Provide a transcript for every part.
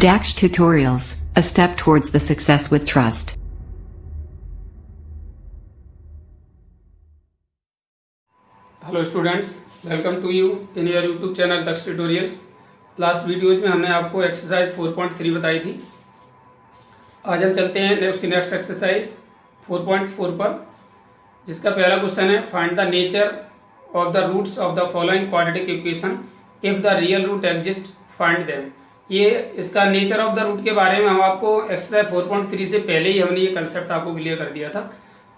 Dax Tutorials, a step towards the success with trust. Hello students, welcome to you in your YouTube channel Daksh tutorials. Last videos में हमने आपको exercise 4.3 बताई थी। आज हम चलते हैं उसकी नेक्स्ट एक्सरसाइज 4.4 पर, जिसका पहला क्वेश्चन है find the nature of the roots of the following quadratic equation if the real root exist find them. ये इसका नेचर ऑफ द रूट के बारे में हम आपको एक्सरसाइज 4.3 से पहले ही हमने ये कंसेप्ट आपको क्लियर कर दिया था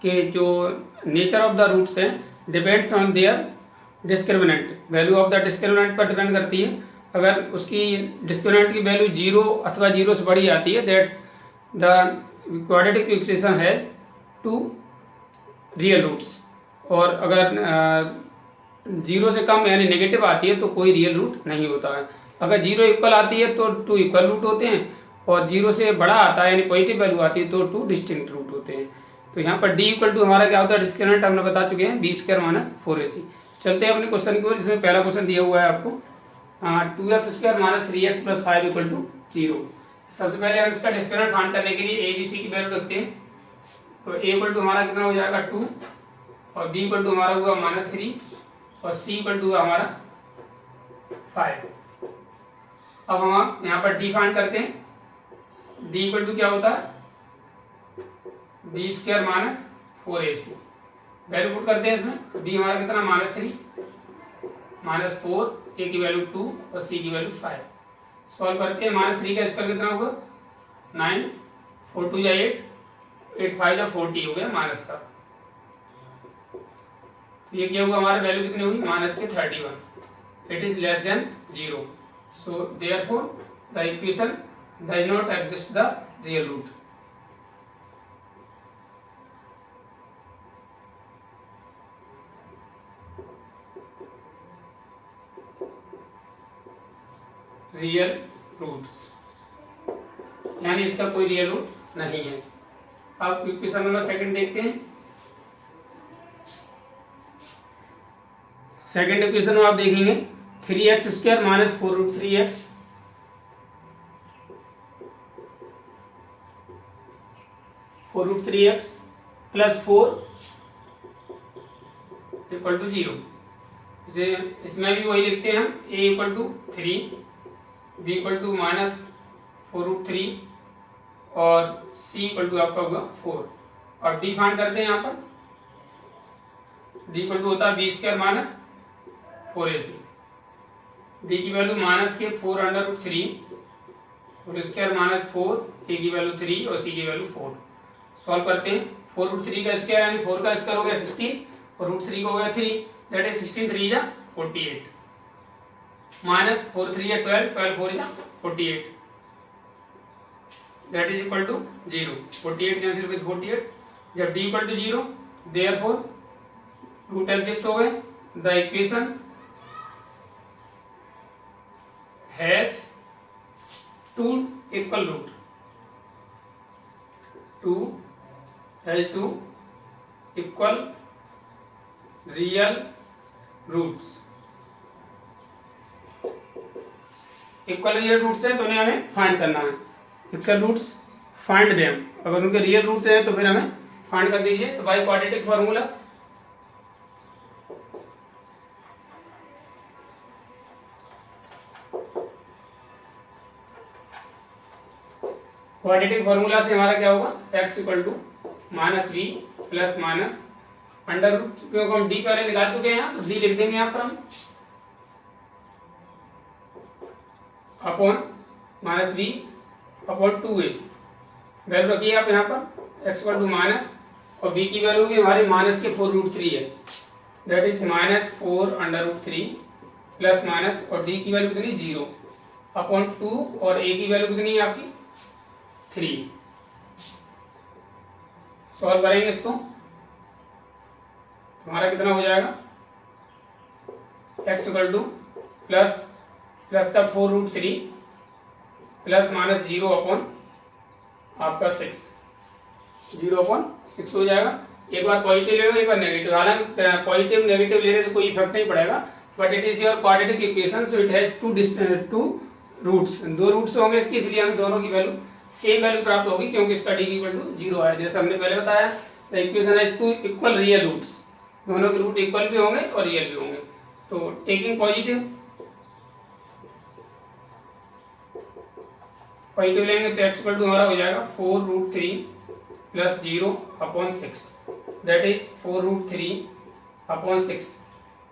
कि जो नेचर ऑफ द रूट्स हैं depends on their discriminant, value of the discriminant पर डिपेंड करती है। अगर उसकी डिस्क्रिमिनेंट की वैल्यू 0 अथवा 0 से बड़ी आती है that's the quadratic equation has 2 real roots, और अगर 0 से कम यानी नेगेटिव आती है तो कोई रियल रूट नहीं होता है। अगर 0 इक्वल आती है तो 2 इक्वल रूट होते हैं, और 0 से बड़ा आता है यानी पॉजिटिव वैल्यू आती है तो 2 डिस्टिंक्ट रूट होते हैं। तो यहाँ पर d इक्वल टू हमारा क्या होता है, डिस्क्रिमिनेंट हमने बता चुके हैं b² - 4ac। चलते हैं अपने क्वेश्चन की ओर, जिसमें पहला क्वेश्चन दिया हुआ है आपको 2x² - 3x + 5 = 0। सबसे पहले हम इसका डिस्क्रिमिनेंट फाइंड करने के लिए a b c की वैल्यू रखते हैं। तो a इक्वल टू हमारा कितना हो जाएगा 2, और b इक्वल टू हमारा हुआ -3, और c इक्वल टू हमारा 5। अब हम यहाँ पर d फाइंड करते हैं। d इक्वल टू क्या होता है b² - 4ac। वैल्यू पुट करते हैं इसमें। d हमारा कितना -3, -4, a की वैल्यू 2 और c की वैल्यू 5। सॉल्व करते हैं। -3 का स्क्वायर कितना होगा 9, 4 2 या 8, 8 5 या 40 हो गया माइनस का। तो ये क्या हुआ, हमारा वैल्यू कितनी हुई -31। It is less than 0, so therefore the equation does not exist the real root। Real roots यानी इसका कोई रियल रूट नहीं है। अब इक्वेशन नंबर सेकंड देखते हैं। सेकंड इक्वेशन में आप देखेंगे 3x² - 4√3x 4√3x + 4 = 0। इसे इसमें भी वही लिखते हैं हम, a = 3, b = -4√3 और c = आपका होगा 4, और d फाइंड करते हैं। यहाँ पर d = होता है b² - 4ac। d की वैल्यू -4√3 और स्क्वायर -4, a की वैल्यू 3 और c की वैल्यू 4। सॉल्व करते हैं। 4√3 का स्क्वायर यानी 4 का स्क्वायर हो गया 16, और √3 को हो गया 3, दैट इज 16 3 जा 48, -4 3 या 12, 12 4 या 48, that is equal to 0। 48 cancel with 48। जब d = 0 देयरफॉर रूट एग्जिस्ट हो गए। The equation has 2 equal root, 2 has 2 equal real roots। Equal real roots हैं तो उन्हें हमें फाइंड करना है। इक्वल रूट्स फाइंड देम, अगर उनके रियल रूट हैं तो फिर हमें फाइंड कर दीजिए। तो by quadratic formula quadratic formula से हमारा क्या होगा, x = -v + अंडर रूट, क्योंकि हम d पहले निकाल चुके हैं तो d लिख देंगे यहाँ पर हम, अपॉन -v/2a। वैल्यू रखिए आप यहाँ पर, x = माइनस, और b की वैल्यू की हमारे -4√3 है, दैट इज -4√3 + और d की वैल्यू कितनी 0 अपॉन 2, और a की वैल्यू कितनी है आपकी 3। सॉल्व करेंगे इसको, हमारा कितना हो जाएगा, x = प्लस का 4√3 + -0 अपॉन आपका 6, 0/6 हो जाएगा। एक बार पॉजिटिव लेगा, एक बार नेगेटिव। हालांकि पॉजिटिव नेगेटिव लेने से कोई इफेक्ट नहीं पड़ेगा, but it is your quadratic equation, so it has two roots, दो रूट्स होंगे इसकी, इसलिए हमें दोनों की वैल्यू सेम वैल्यू प्राप्त होगी क्योंकि इसका डी इक्वल टू 0 आया। जैसे हमने पहले बताया द इक्वेशन है टू इक्वल रियल रूट्स, दोनों के रूट इक्वल भी होंगे और रियल भी होंगे। तो टेकिंग पॉजिटिव लेंगे तो एक्स इक्वल टू हमारा हो जाएगा 4√3 प्लस 0/6, दैट इज 4√3/6।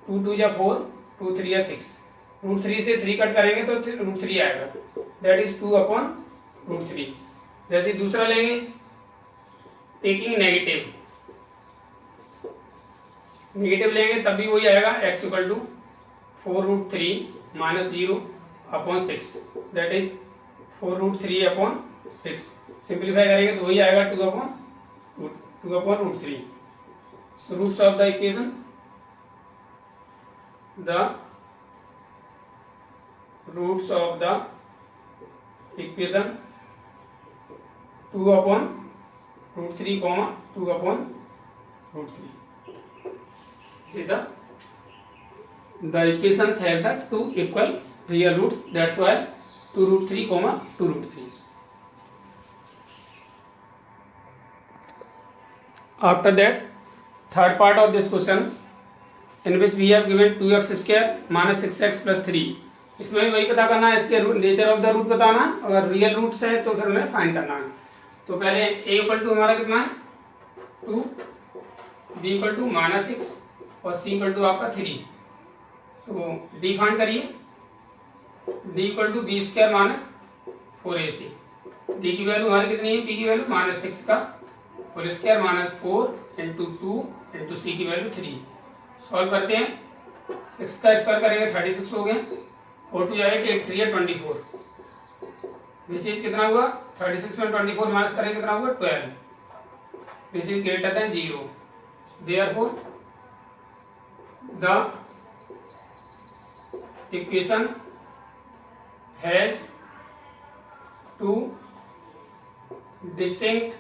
2 2 या 4, 2 3 या 6, √3 से 3 कट करेंगे तो √3 आएगा, दैट इज 2/√3। जैसे दूसरा लेंगे टेकिंग नेगेटिव लेंगे तब भी वही आएगा, x equal to 4√3 minus 0/6, that is 4√3/6। Simplify करेंगे तो वही आएगा 2/√3। So roots of the equation, the roots of the equation 2/√3, 2/√3। See the equations have the two equal real roots, that's why 2√3, 2√3. After that, third part of this question in which we have given 2x square minus 6x plus 3, इसमें भी वही पता करना है, इसके nature of the root बताना, अगर real roots है तो फिर हमें फाइंड करना है। तो पहले a इक्वल टू हमारा कितना है 2, b इक्वल टू -6 और c इक्वल टू आपका 3। तो d फाइंड करिए, d equal to b square minus 4ac। d की वैल्यू हमारी कितनी है, b की वैल्यू -6 का whole square minus 4 into 2 into c की वैल्यू 3। सॉल्व करते हैं, 6 का स्क्वायर करेंगे 36 हो गया, 4 2 जाएगा 8 3 24, विच इज कितना हुआ 36 में 24 माइनस करेंगे कितना हुआ 12, which is greater than 0। Therefore the equation has two distinct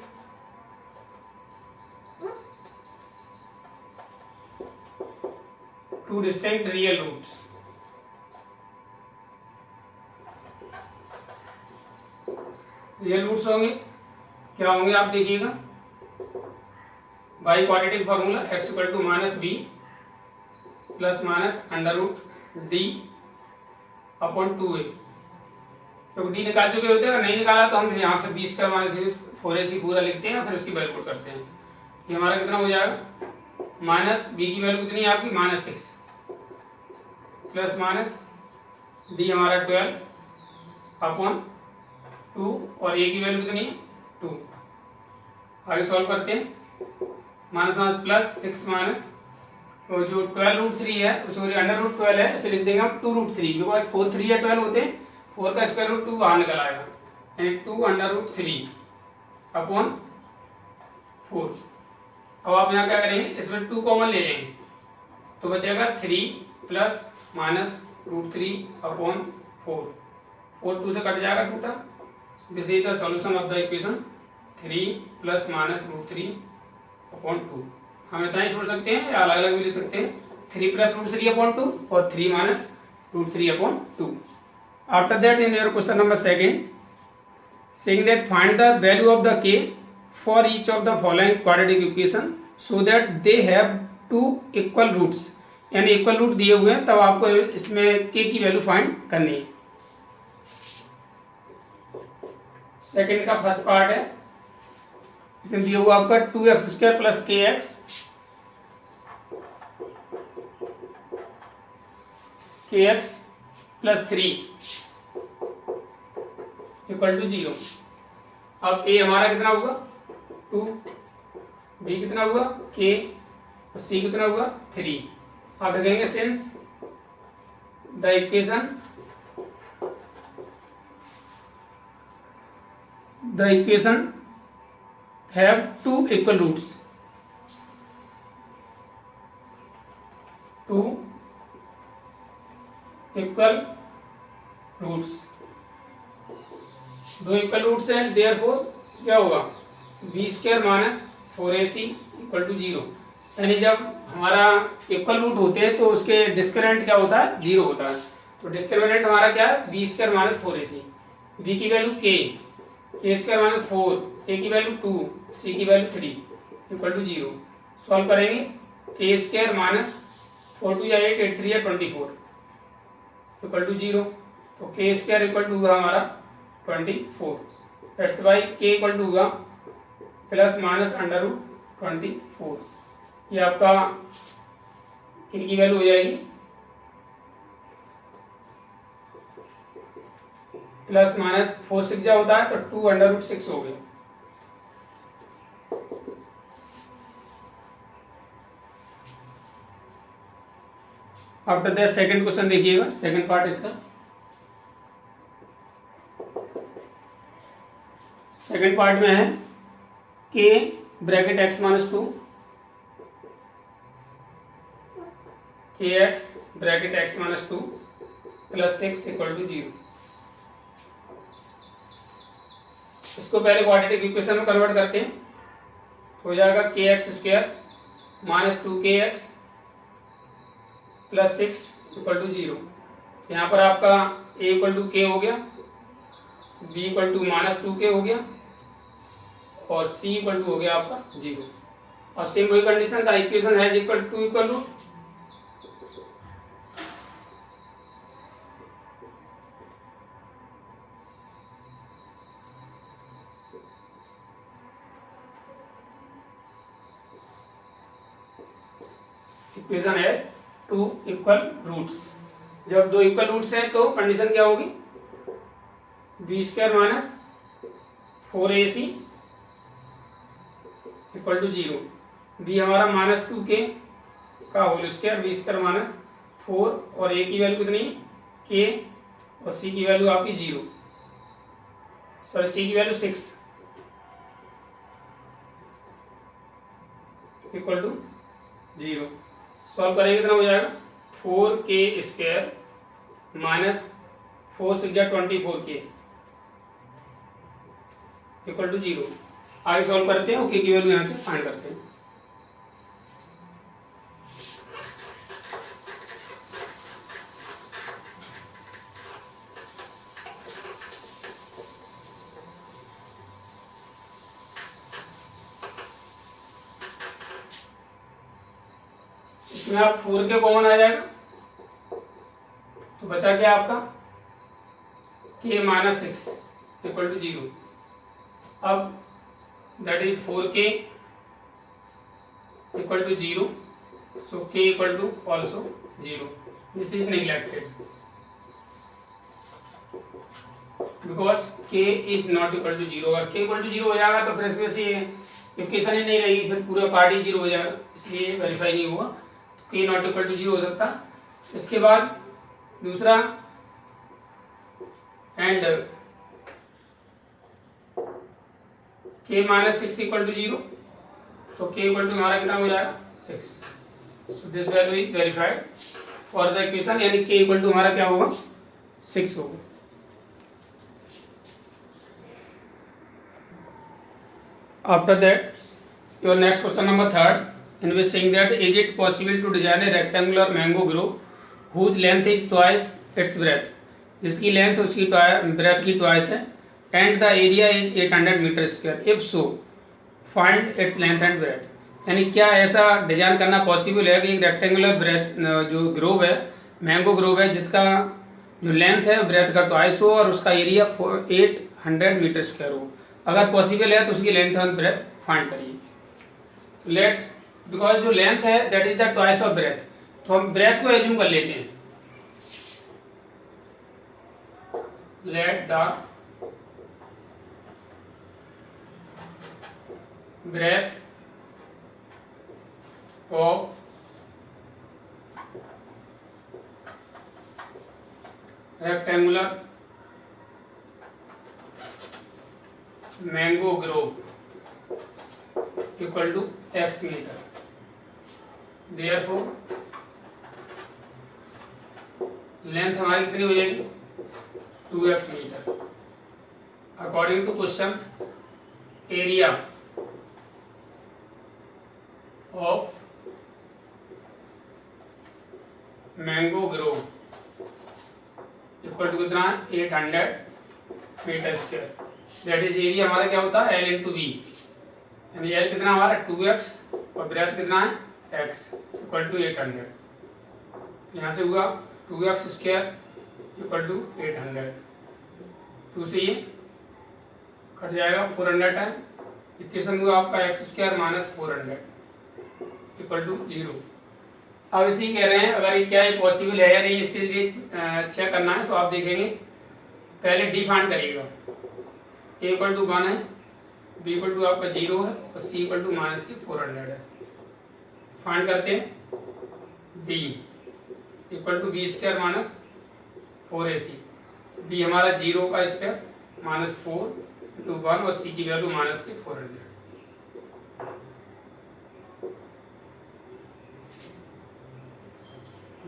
real roots। Real roots होंगे, क्या होंगे आप देखिएगा, by quadratic formula x equal to -b plus minus √d/2a। तो d निकाल चुके होते हैं, अगर नहीं निकाला तो हम यहाँ से b स्क्वायर माइनस 4ac पूरा लिखते हैं, फिर उसकी वैल्यू पुट करते हैं। ये हमारा कितना हो जाएगा, माइनस b की वैल्यू कितनी है आपकी -6 प्लस माइनस d हमारा 12/2 और a की वैल्यू कितनी है 2। आगे सॉल्व करते हैं, माइनस प्लस 6 माइनस तो जो 12√3 है, सॉरी √12 है, इसे लिख देंगे हम 2√3, बिकॉज 4 3 या 12 होते हैं, 4 का स्क्वायर रूट 2 बाहर निकल आएगा, यानी 2√3/4। अब आप यहाँ क्या करेंगे, इसमें 2 कॉमन ले लेंगे तो बचेगा 3 प्लस माइनस √3/4, 4 2 से कट जाएगा 2 टा। This is the solution of the equation 3 plus minus √3/2। हम इतना ही छोड़ सकते हैं या अलग अलग भी लिख सकते हैं, 3 प्लस √3/2 और 3 minus √3/2। After that in your question number 2, saying that find the value of the k for each of the following quadratic equation so that they have two equal roots, यानी इक्वल रूट दिए हुए हैं, तब आपको इसमें k की value find करनी है। सेकेंड का फर्स्ट पार्ट है, इसमें दिया हुआ आपका 2x² plus kx plus 3 equal to 0। अब a हमारा कितना हुआ 2, b कितना हुआ k और c कितना हुआ 3। आप लिखेंगे since the equation have two equal roots, two equal roots, दो इक्वल रूट्स हैं, देयरफॉर क्या होगा b² minus 4ac equal to 0। यानी जब हमारा इक्वल रूट होते हैं तो उसके डिस्क्रिमिनेंट क्या होता है 0 होता है। तो डिस्क्रिमिनेंट हमारा क्या है, B square minus 4ac, B की वैल्यू के स्क्वायर माइनस 4, ए की वैल्यू 2, सी की वैल्यू 3 इक्वल टू 0। सॉल्व करेंगे, के स्क्वायर माइनस 4 2 या 8, 8 3 या 24 इक्वल टू 0। तो के स्क्वायर इक्वल टू होगा हमारा 24, दैट्स वाई के इक्वल टू होगा प्लस माइनस अंडर रूट 24। ये आपका के की वैल्यू हो जाएगी प्लस माइनस 4 6 जा होता है तो 2 अंडर रूट 6 हो गया। आफ्टर दैट सेकंड क्वेश्चन देखिएगा, सेकंड पार्ट इसका। सेकंड पार्ट में है k bracket x minus 2, k x bracket x minus 2 plus 6 equal to 0। इसको पहले क्वाड्रेटिक इक्वेशन में कन्वर्ट करते हैं, हो जाएगा के x square minus 2 k x plus 6 equal to 0। यहाँ पर आपका a इक्वल टू के हो गया, b इक्वल टू माइनस 2 के हो गया और c इक्वल टू हो गया आपका 0। और सेम वही कंडीशन था, इक्वेशन है equal to equal to equation है टू इक्वल रूट्स। जब दो इक्वल रूट्स हैं तो कंडीशन क्या होगी, B square minus 4ac equal to 0। B हमारा माइनस 2k का whole square, B square minus 4 और a की वैल्यू कितनी k और c की वैल्यू आपकी 0, सॉरी c की वैल्यू 6 इक्वल टू 0। सॉल्व करेंगे कितना हो जाएगा, 4k square minus 4 6 24k equal to 0। आगे सॉल्व करते हैं और के की वैल्यू यहाँ से फाइंड करते हैं। इसमें आप 4k कॉमन आ जाएगा तो बचा क्या आपका k माइनस 6 इक्वल टू 0। अब that is 4k equal to 0, so k equal to also 0। This is neglected because k is not equal to 0। अगर k इक्वल टू 0 हो जाएगा तो फिर इसमें से इक्वेशन ही नहीं रहेगी, फिर पूरा पार्ट ही 0 हो जाएगा, इसलिए वेरीफाई नहीं हुआ। तो k नॉट इक्वल टू 0 हो सकता। इसके बाद दूसरा and k minus 6 equal to 0, तो k इक्वल टू हमारा कितना हो जाएगा 6। So this value is verified for the equation, यानी k इक्वल टू हमारा क्या होगा 6 होगा। After that your next question number third, in which saying that is it possible to design a rectangular mango grove whose length is twice its breadth, जिसकी length उसकी breadth की twice है, and the area is 800 meter square, if so find its length and breadth. यानी क्या ऐसा design करना possible है कि एक रेक्टेंगुलर ब्रेथ जो ग्रोव है, मैंगो ग्रोव है, जिसका जो लेंथ है ब्रेथ का ट्वाइस हो और उसका एरिया 800 मीटर स्क्वायर हो। अगर पॉसिबल है तो उसकी लेंथ और ब्रेथ फाइंड करिए। लेट, बिकॉज जो लेंथ है that is the twice of breadth, तो हम ब्रेथ को एज्यूम कर लेते हैं। Let the breadth of rectangular mango grove equal to x meter, therefore length हमारी कितनी हो जाएगी 2x meter. According to question, area of mango grove equal to कितना है 800 meter square. That is area हमारा क्या होता है L इंटू बी, यानी L कितना हमारा 2x और ब्रेथ कितना है x इक्वल टू 800। यहाँ से हुआ 2x स्क्वायर इक्वल टू 800, 2 से ये कट जाएगा 400 टाइम इक्वेशन हुआ आपका x square minus 400 equal to 0। अब इसी कह रहे हैं अगर ये क्या ये पॉसिबल है या नहीं, इसके लिए चेक करना है तो आप देखेंगे पहले डी फाइंड करिएगा। a इक्वल टू 1 है, b इक्वल टू आपका 0 है और c इक्वल टू माइनस की 400 है। फाइंड करते हैं d equal to B square minus 4ac। b हमारा 0 का स्क्वायर माइनस 4 इंटू 1 और c की वैल्यू माइनस की 400।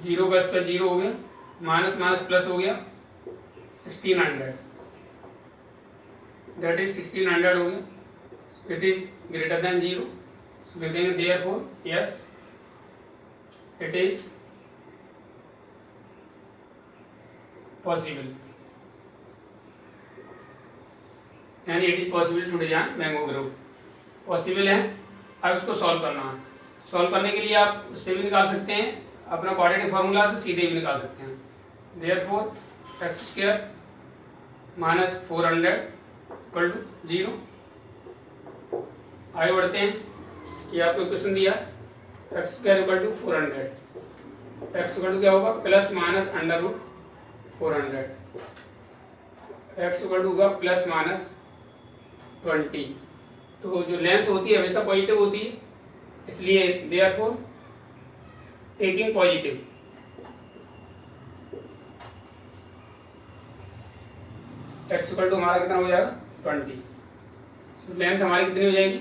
जीरो का स्क्वायर 0 हो गया, माइनस माइनस प्लस हो गया 1600, दैट इज 1600 हो गया। It is greater than 0, so लिख देंगे therefore yes it is possible, यानी it is possible to design mango grove. Possible है। अब इसको सॉल्व करना है। सॉल्व करने के लिए आप इससे भी निकाल सकते हैं, अपना क्वाड्रेटिक फार्मूला से सीधे भी निकाल सकते हैं। Therefore x square minus 400 equal to 0। आगे बढ़ते हैं, ये आपको क्वेश्चन दिया x square equal to 400, x equal to क्या होगा plus minus under root 400, x equal to होगा प्लस माइनस 20। तो जो लेंथ होती है हमेशा पॉजिटिव होती है, इसलिए therefore taking positive x equal to हमारा कितना हो जाएगा 20। सो लेंथ हमारी कितनी हो जाएगी,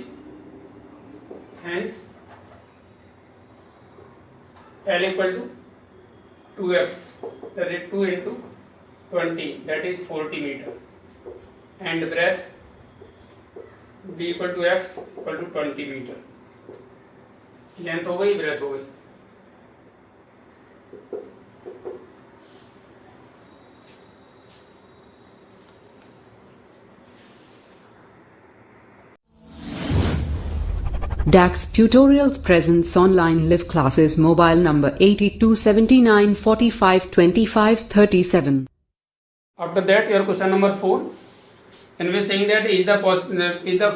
hence L equal to 2x that is 2 into 20 that is 40 meter and breadth b equal to x equal to 20 meter. Length हो गई, ब्रेथ हो गई। DAX Tutorials presents online live classes. Mobile number 8279452537. After that, your question number 4. And we are saying that is the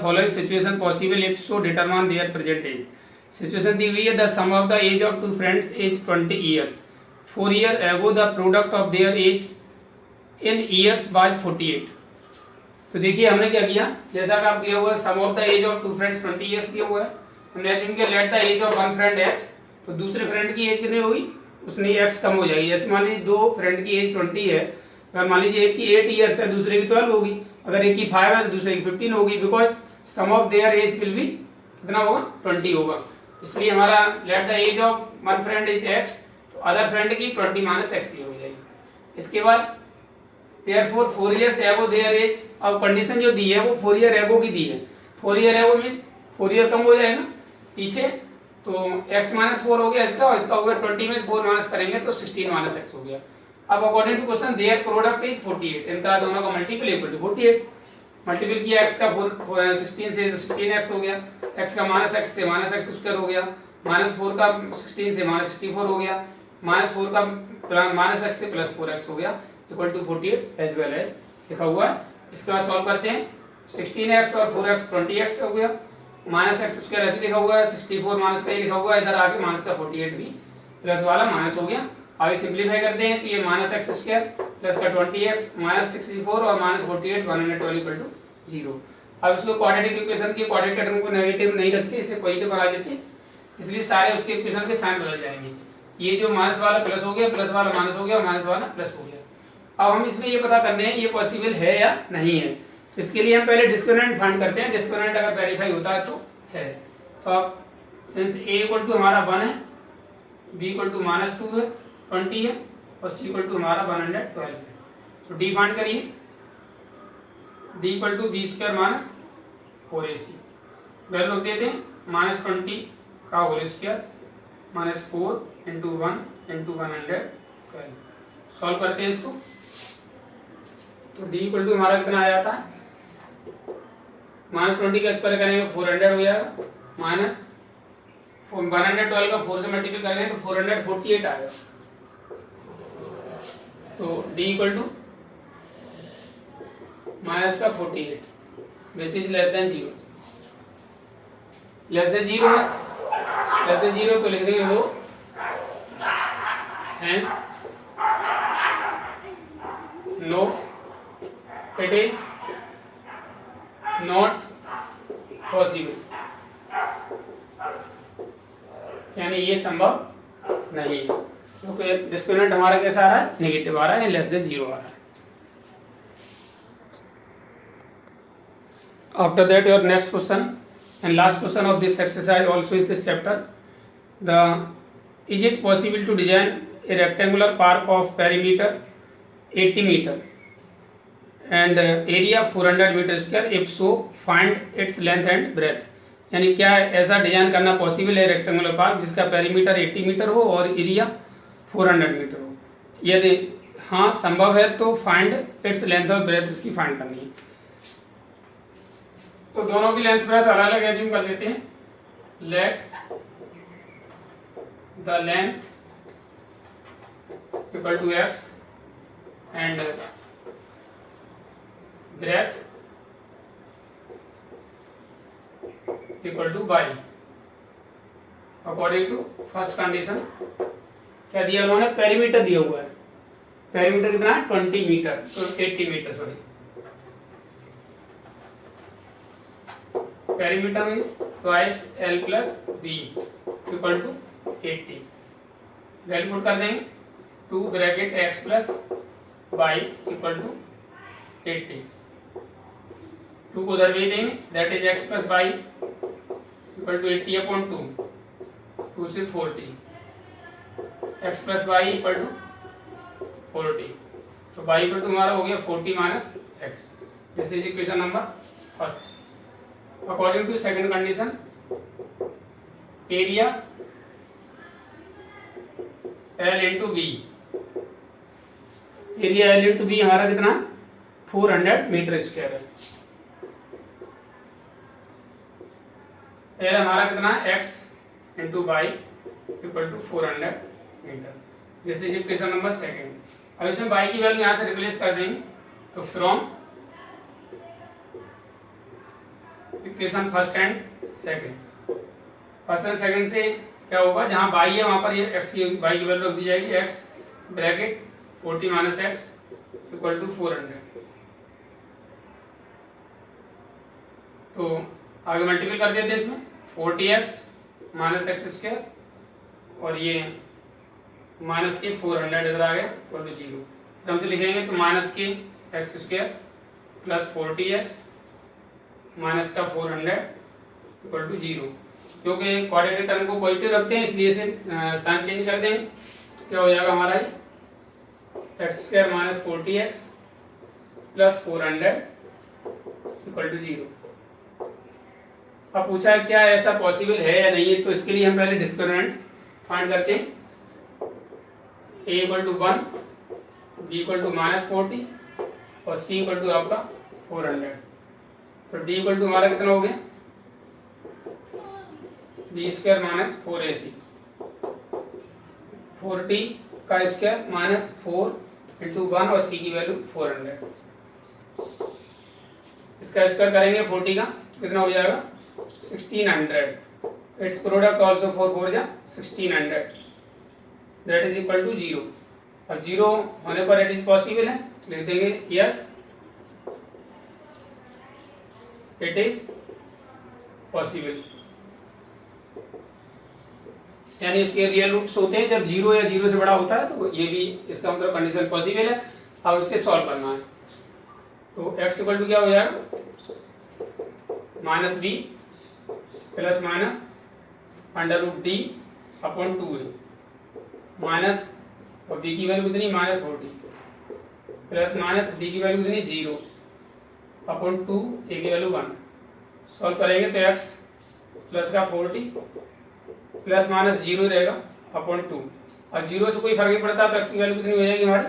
following situation possible? If so, determine their present age. Situation दी हुई है, the sum of the age of two friends is 20 years. 4 years ago, the product of their age in years was 48. तो देखिए हमने क्या किया, जैसा कि आप दिया हुआ है sum of the age of two friends 20 years दिया हुआ है, हमने एज्यूम किया let the age of one friend x, तो दूसरे फ्रेंड की एज कितनी होगी, उसमें x कम हो जाएगी। जैसे मान लीजिए दो फ्रेंड की एज 20 है, अगर मान लीजिए एक की 8 इयर्स है दूसरे की 12 होगी, अगर एक की 5 है तो दूसरे की 15 होगी, because sum of their age will be कितना होगा 20 होगा। इसलिए हमारा let the age of one friend is x, तो अदर फ्रेंड की 20 माइनस x हो जाएगी। इसके बाद Therefore 4 years ago there is, अब कंडीशन जो दी है वो 4 year ago की दी है। 4 year ago मीन्स 4 year कम हो जाएगा पीछे, तो x माइनस 4 हो गया इसका, और इसका हो गया 20 में 4 माइनस करेंगे तो 16 माइनस x हो गया। अब according to question their product is 48, इनका दोनों का मल्टीपल इक्वल टू 48। मल्टीपल किया x का 16 से तो 16x हो गया, x का माइनस x से माइनस x स्क्वायर हो गया, माइनस 4 का 16 से माइनस 64 हो गया, माइनस 4 का माइनस x से प्लस 4x हो गया equal to 48 as well as लिखा हुआ है। इसके बाद सॉल्व करते हैं, 16x और 4x 20x हो गया, माइनस x स्क्वायर ऐसे लिखा हुआ है, 64 माइनस का लिखा हुआ है, इधर आके माइनस का 48 भी प्लस वाला माइनस हो गया। आगे सिंप्लीफाई करते हैं तो ये माइनस x स्क्वायर प्लस का 20x माइनस 64 और माइनस 48 112 इक्वल टू 0। अब इसको क्वाड्रेटिक इक्वेशन की क्वाड्रेटिक टर्म को नेगेटिव नहीं रखते, इसे पॉजिटिव बना देते, इसलिए सारे उसके इक्वेशन के साइन बदल जाएंगे। ये जो माइनस वाला प्लस हो गया, प्लस वाला माइनस हो गया, माइनस वाला प्लस हो गया। अब हम इसमें ये पता करने हैं ये पॉसिबल है या नहीं है, तो इसके लिए हम पहले डिस्क्रिमिनेंट फाइंड करते हैं। डिस्क्रिमिनेंट अगर वेरीफाई होता है तो है, तो अब सिंस a इक्वल टू हमारा 1 है, b इक्वल टू माइनस 2 है 20 है और c इक्वल टू हमारा 112 है, तो d फाइंड करिए, d equal to B square minus 4ac, value रख देते हैं माइनस 20 का whole square minus 4 into 1 into 112। Solve करते हैं इसको, तो डी इक्वल टू हमारा कितना आ जाता है, -20 का स्क्वायर करेंगे 400 हो जाएगा, माइनस 112 का 4 से मल्टीप्लाई करेंगे तो 448 आएगा। तो डी इक्वल टू माइनस का 48 which is less than 0, less than 0 है, लेस देन 0 तो लिख देंगे वो, hence no it is not possible, यानी ये संभव नहीं है क्योंकि डिस्क्रिमिनेंट हमारा कैसा आ रहा है, नेगेटिव आ रहा है, लेस देन 0 आ रहा है। After that, your next question and last question of this exercise also is this chapter. Is it possible to design a rectangular park of perimeter 80 meter and area 400 meter square? If so, find its length and breadth. यानी क्या ऐसा design करना possible है rectangular park जिसका perimeter 80 metre हो और area 400 metre हो? यदि हाँ संभव है तो फाइंड इट्स लेंथ और ब्रेथ इसकी फाइंड करनी है। तो दोनों की लेंथ ब्रेथ अलग अलग एज्यूम कर लेते हैं। Let the length equal to x and breadth equal to y according to first condition. क्या दिया उन्होंने, पेरीमीटर दिया हुआ है, पेरीमीटर कितना है 20 मीटर, तो 80 metre sorry, perimeter means twice L plus B equal to 80। Value put कर देंगे 2 bracket x plus y equal to 80, 2 को उधर भेज देंगे, that is x plus y equal to 80 upon 2 से 40, x plus y equal to 40, तो y equal to हमारा हो गया 40 minus x। This is equation number first. According to second condition, area L into B, area L into B हमारा कितना 400 metre square है। L हमारा कितना x into y equal to 400 metre. This is equation number second. अब इसमें y की value यहाँ से रिप्लेस कर देंगे, तो from equation first and second, first and second से क्या होगा, जहां y है वहां पर ये x की y की वैल्यू रख दी जाएगी, x bracket 40 minus x equal to 400। तो आगे मल्टीप्लाई कर देते हैं इसमें 40x माइनस एक्स स्क्वायर और ये माइनस के 400 इधर आ गया इक्वल टू 0। फिर हमसे लिखेंगे तो माइनस के x square plus 40x minus का 400 इक्वल टू 0। क्योंकि क्वाड्रेटिक टर्म को पॉजिटिव रखते हैं इसलिए से साइन चेंज कर देंगे, तो क्या हो जाएगा हमारा ये x square minus 40x plus 400 equal to 0। अब पूछा है क्या ऐसा पॉसिबल है या नहीं है, तो इसके लिए हम पहले डिस्क्रिमिनेंट फाइंड करते हैं। a equal to 1, b equal to minus 40 और c इक्वल टू आपका 400। तो d इक्वल टू हमारा कितना हो गया, b स्क्वायर माइनस 4ac, 40 का स्क्वायर माइनस 4 इंटू 1 और c की वैल्यू 400। इसका स्क्वायर करेंगे 40 का कितना हो जाएगा 1600। इट्स प्रोडक्ट ऑल्सो 4 4 जा 1600, दैट इज इक्वल टू 0। और 0 होने पर इट इज पॉसिबल है, लिख देंगे यस इट इज पॉसिबल, यानी इसके रियल रूट्स होते हैं जब 0 या 0 से बड़ा होता है, तो ये भी इसका मतलब कंडीशन पॉसिबल है। अब इससे सॉल्व करना है, तो x इक्वल टू क्या हो जाएगा minus b plus minus under root d upon 2a minus और b की वैल्यू कितनी माइनस 40 प्लस माइनस d की वैल्यू कितनी 0 अपॉन 2, a की वैल्यू 1। सॉल्व करेंगे तो x प्लस का 40 प्लस माइनस 0 रहेगा अपॉन 2, और 0 से कोई फर्क नहीं पड़ता, तो x की वैल्यू कितनी हो जाएगी हमारी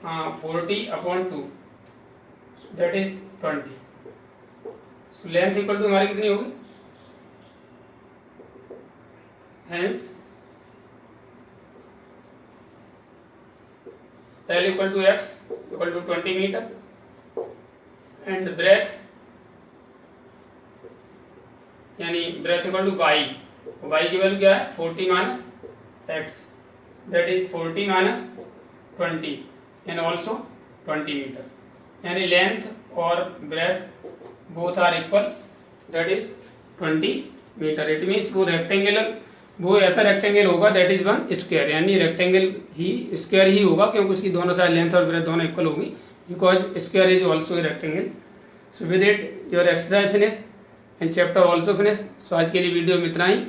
40/2 that is 20। So length equal to हमारी कितनी होगी, hence L equal to x equal to 20 metre and breadth यानी breadth equal to y, y की वैल्यू क्या है 40 minus x that is 40 minus 20 and also 20 metre, यानी लेंथ और breadth both are equal that is 20 metre. It means वो rectangular, वो ऐसा rectangle होगा दैट इज वन स्क्वायर, यानी रेक्टेंगल ही स्क्वायर ही होगा क्योंकि उसकी दोनों साइड लेंथ और ब्रेथ दोनों इक्वल होगी, because square is also a rectangle. So with it your exercise finish and chapter also finish. So आज के लिए वीडियो में इतना ही।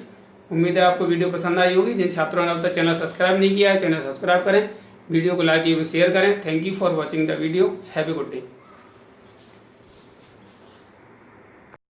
उम्मीद है आपको वीडियो पसंद आई होगी। जिन छात्रों ने अब तक चैनल सब्सक्राइब नहीं किया है चैनल सब्सक्राइब करें, वीडियो को लाइक एवं शेयर करें। Thank you for watching the video. Have a good day.